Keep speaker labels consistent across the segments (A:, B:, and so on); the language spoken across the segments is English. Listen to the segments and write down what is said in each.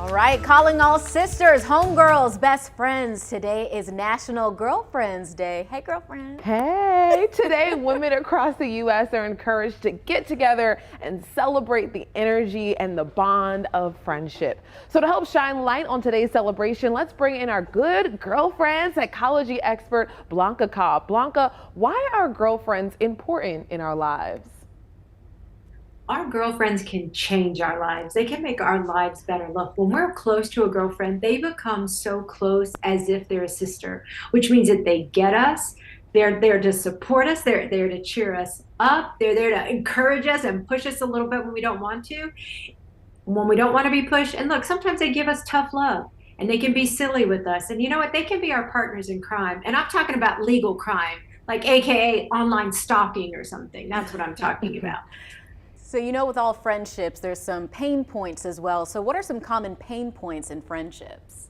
A: All right, calling all sisters, homegirls, best friends. Today is National Girlfriends Day. Hey, girlfriend.
B: Hey, today women across the U.S. are encouraged to get together and celebrate the energy and the bond of friendship. So to help shine light on today's celebration, let's bring in our good girlfriend, psychology expert, Blanca Cobb. Blanca, why are girlfriends important in our lives?
C: Our girlfriends can change our lives. They can make our lives better. Look, when we're close to a girlfriend, they become so close as if they're a sister, which means that they get us. They're there to support us. They're there to cheer us up. They're there to encourage us and push us a little bit when we don't want to, when we don't want to be pushed. And look, sometimes they give us tough love and they can be silly with us. And you know what? They can be our partners in crime. And I'm talking about legal crime, like AKA online stalking or something. That's what I'm talking about.
A: So you know with all friendships, there's some pain points as well. So what are some common pain points in friendships?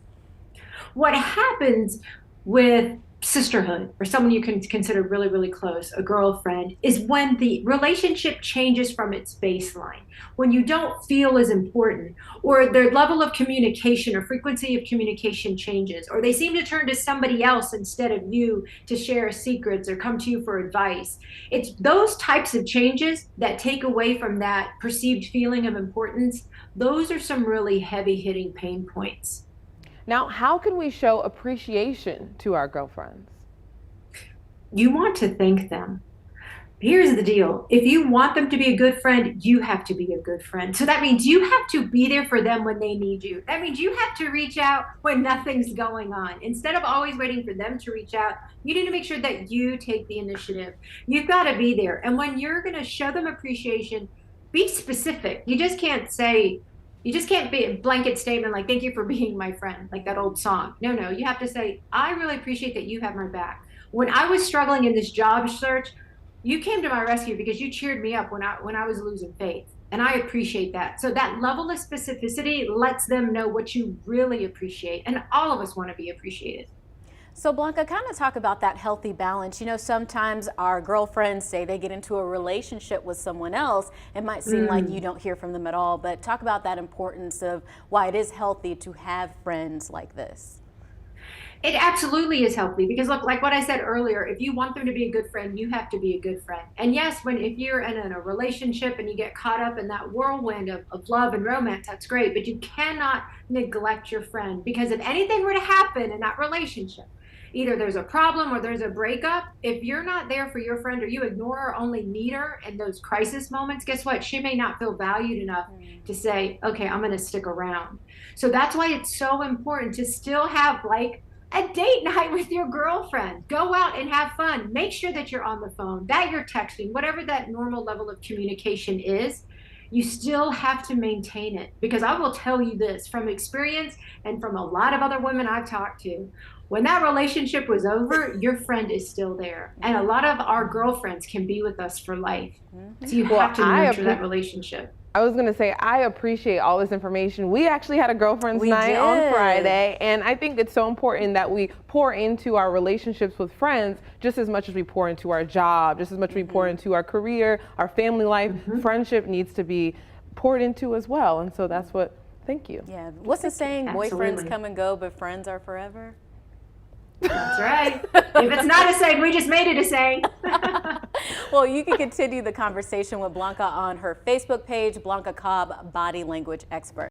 C: What happens with sisterhood or someone you can consider really, really close, a girlfriend, is when the relationship changes from its baseline, when you don't feel as important, or their level of communication or frequency of communication changes, or they seem to turn to somebody else instead of you to share secrets or come to you for advice. It's those types of changes that take away from that perceived feeling of importance. Those are some really heavy hitting pain points.
B: Now, how can we show appreciation to our girlfriends?
C: You want to thank them. Here's the deal. If you want them to be a good friend, you have to be a good friend. So that means you have to be there for them when they need you. That means you have to reach out when nothing's going on. Instead of always waiting for them to reach out, you need to make sure that you take the initiative. You've got to be there. And when you're going to show them appreciation, be specific. You just can't be a blanket statement like, thank you for being my friend, like that old song. No, you have to say, I really appreciate that you have my back. When I was struggling in this job search, you came to my rescue because you cheered me up when I was losing faith. And I appreciate that. So that level of specificity lets them know what you really appreciate. And all of us want to be appreciated.
A: So Blanca, kind of talk about that healthy balance. You know, sometimes our girlfriends say they get into a relationship with someone else. It might seem like you don't hear from them at all, but talk about that importance of why it is healthy to have friends like this.
C: It absolutely is healthy because look, like what I said earlier, if you want them to be a good friend, you have to be a good friend. And yes, if you're in a relationship and you get caught up in that whirlwind of love and romance, that's great, but you cannot neglect your friend, because if anything were to happen in that relationship, either there's a problem or there's a breakup, if you're not there for your friend or you ignore or only need her in those crisis moments, guess what? She may not feel valued enough to say, okay, I'm going to stick around. So that's why it's so important to still have like a date night with your girlfriend. Go out and have fun. Make sure that you're on the phone, that you're texting, whatever that normal level of communication is. You still have to maintain it, because I will tell you this from experience and from a lot of other women I've talked to. When that relationship was over, your friend is still there. And a lot of our girlfriends can be with us for life. So you have to nurture that relationship.
B: I was going to say, I appreciate all this information. We actually had a girlfriend's night on Friday, and I think it's so important that we pour into our relationships with friends just as much as we pour into our job, just as much as we pour into our career, our family life. Friendship needs to be poured into as well. And so that's what, thank you.
A: Yeah. What's the saying?
C: Absolutely.
A: Boyfriends come and go, but friends are forever.
C: That's right. If it's not a saying, we just made it a saying.
A: Well, you can continue the conversation with Blanca on her Facebook page, Blanca Cobb, Body Language Expert.